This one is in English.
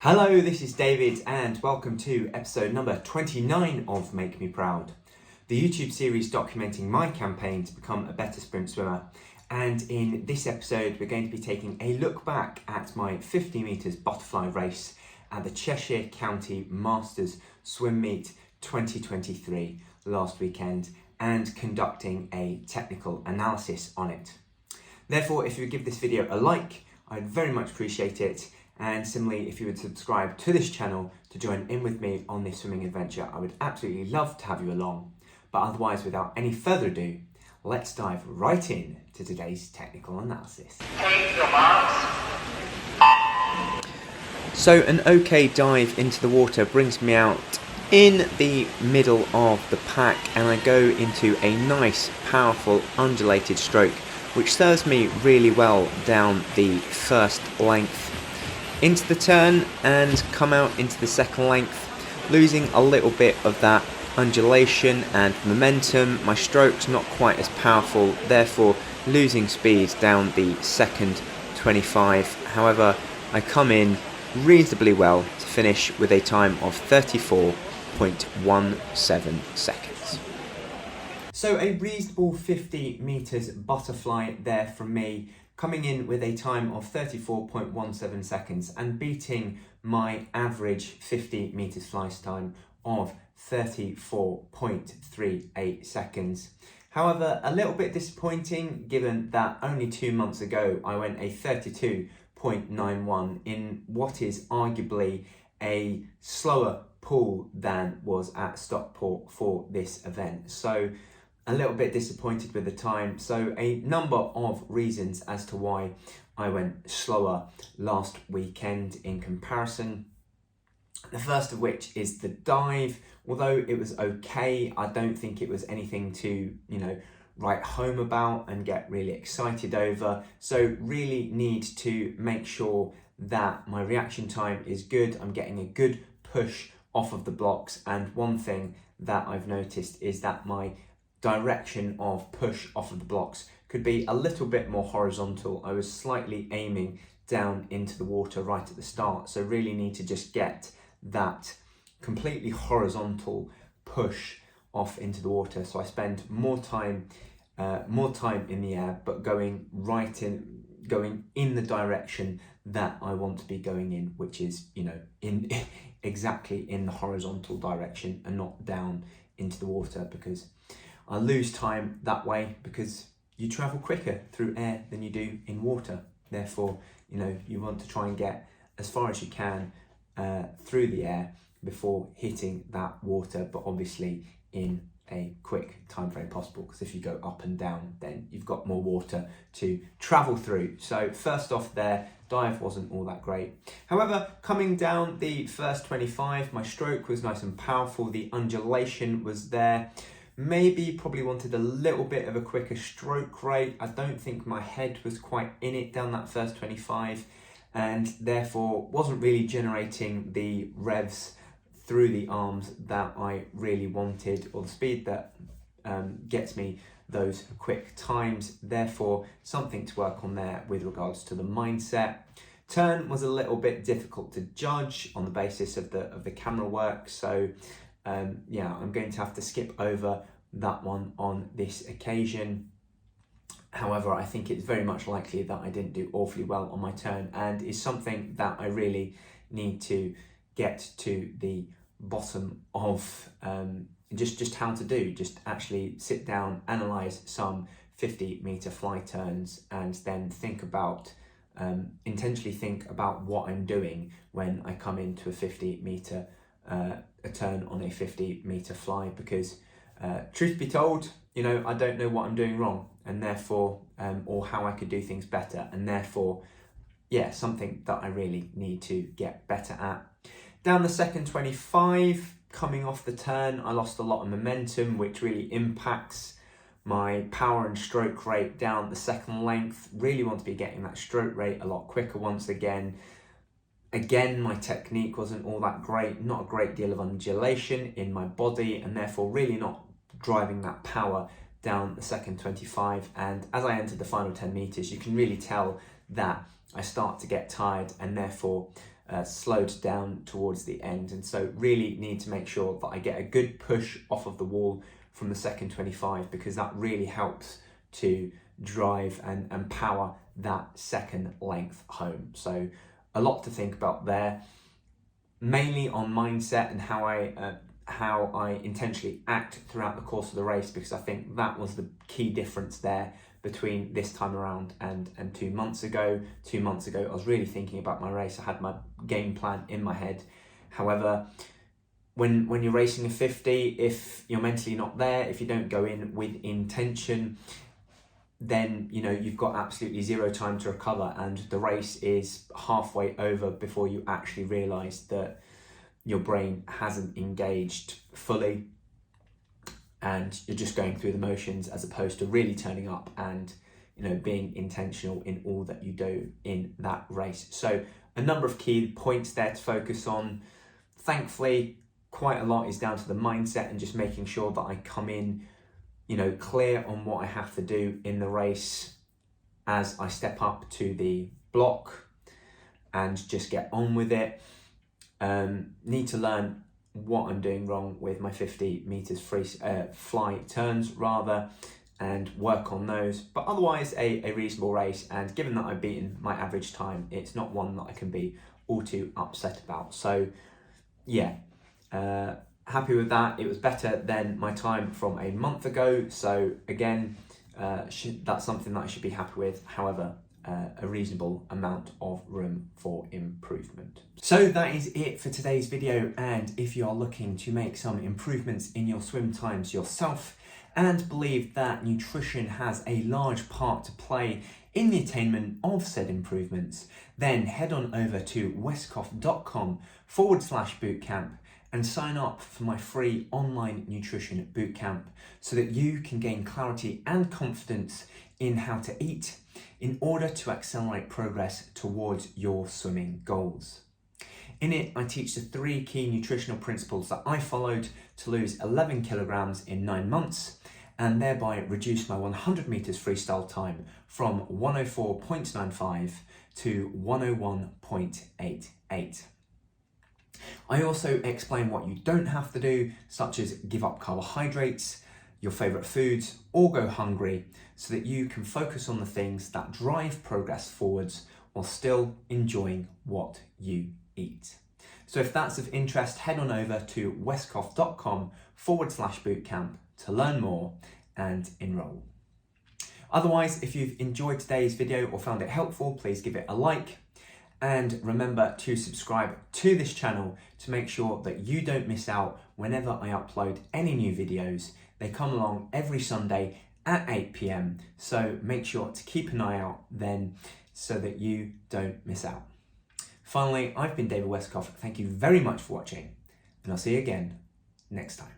Hello, this is David and welcome to episode number 29 of Make Me Proud, the YouTube series documenting my campaign to become a better sprint swimmer. And in this episode, we're going to be taking a look back at my 50 metres butterfly race at the Cheshire County Masters Swim Meet 2023 last weekend and conducting a technical analysis on it. Therefore, if you would give this video a like, I'd very much appreciate it. And similarly, if you would subscribe to this channel to join in with me on this swimming adventure, I would absolutely love to have you along. But otherwise, without any further ado, let's dive right in to today's technical analysis. Take your marks. So an okay dive into the water brings me out in the middle of the pack, and I go into a nice, powerful, undulated stroke, which serves me really well down the first length. Into the turn and come out into the second length, losing a little bit of that undulation and momentum. My stroke's not quite as powerful, therefore losing speed down the second 25. However, I come in reasonably well to finish with a time of 34.17 seconds. So a reasonable 50 metres butterfly there from me, coming in with a time of 34.17 seconds and beating my average 50 metres fly time of 34.38 seconds. However, a little bit disappointing given that only 2 months ago I went a 32.91 in what is arguably a slower pool than was at Stockport for this event. So a little bit disappointed with the time. So a number of reasons as to why I went slower last weekend in comparison. The first of which is the dive. Although it was okay, I don't think it was anything to, write home about and get really excited over. So really need to make sure that my reaction time is good. I'm getting a good push off of the blocks. And one thing that I've noticed is that my direction of push off of the blocks could be a little bit more horizontal. I was slightly aiming down into the water right at the start, so really need to just get that completely horizontal push off into the water. So I spend more time in the air, but going in the direction that I want to be going in, which is in exactly in the horizontal direction and not down into the water, because I lose time that way because you travel quicker through air than you do in water. Therefore, you want to try and get as far as you can through the air before hitting that water, but obviously in a quick time frame possible, because if you go up and down, then you've got more water to travel through. So first off there, dive wasn't all that great. However, coming down the first 25, my stroke was nice and powerful. The undulation was there. Maybe probably wanted a little bit of a quicker stroke rate. I don't think my head was quite in it down that first 25, and therefore wasn't really generating the revs through the arms that I really wanted, or the speed that gets me those quick times. Therefore, something to work on there with regards to the mindset. Turn was a little bit difficult to judge on the basis of the camera work. So I'm going to have to skip over that one on this occasion. However, I think it's very much likely that I didn't do awfully well on my turn, and is something that I really need to get to the bottom of, just how to do. Just actually sit down, analyse some 50 metre fly turns, and then intentionally think about what I'm doing when I come into a 50 metre a turn on a 50 metre fly, because truth be told, I don't know what I'm doing wrong, and therefore or how I could do things better, and therefore something that I really need to get better at. Down the second 25, coming off the turn, I lost a lot of momentum, which really impacts my power and stroke rate down the second length. Really want to be getting that stroke rate a lot quicker once again. Again, my technique wasn't all that great, not a great deal of undulation in my body, and therefore really not driving that power down the second 25. And as I entered the final 10 metres, you can really tell that I start to get tired, and therefore slowed down towards the end, and so really need to make sure that I get a good push off of the wall from the second 25, because that really helps to drive and power that second length home. So a lot to think about there, mainly on mindset and how I intentionally act throughout the course of the race, because I think that was the key difference there between this time around and 2 months ago. 2 months ago, I was really thinking about my race. I had my game plan in my head. However, when you're racing a 50, if you're mentally not there, if you don't go in with intention, then you've got absolutely zero time to recover, and the race is halfway over before you actually realise that your brain hasn't engaged fully, and you're just going through the motions as opposed to really turning up and being intentional in all that you do in that race. So a number of key points there to focus on. Thankfully, quite a lot is down to the mindset and just making sure that I come in clear on what I have to do in the race as I step up to the block and just get on with it. Need to learn what I'm doing wrong with my 50 meters free fly turns rather, and work on those. But otherwise a reasonable race, and given that I've beaten my average time, it's not one that I can be all too upset about. So yeah, happy with that. It was better than my time from a month ago, so again, that's something that I should be happy with. However, a reasonable amount of room for improvement. So that is it for today's video, and if you are looking to make some improvements in your swim times yourself and believe that nutrition has a large part to play in the attainment of said improvements, then head on over to westcough.com/bootcamp and sign up for my free online nutrition bootcamp so that you can gain clarity and confidence in how to eat in order to accelerate progress towards your swimming goals. In it, I teach the 3 key nutritional principles that I followed to lose 11 kilograms in 9 months and thereby reduce my 100 meters freestyle time from 104.95 to 101.88. I also explain what you don't have to do, such as give up carbohydrates, your favourite foods, or go hungry, so that you can focus on the things that drive progress forwards while still enjoying what you eat. So if that's of interest, head on over to westcough.com/bootcamp to learn more and enroll. Otherwise, if you've enjoyed today's video or found it helpful, please give it a like. And remember to subscribe to this channel to make sure that you don't miss out whenever I upload any new videos. They come along every Sunday at 8 p.m. So make sure to keep an eye out then so that you don't miss out. Finally, I've been David Westcough. Thank you very much for watching, and I'll see you again next time.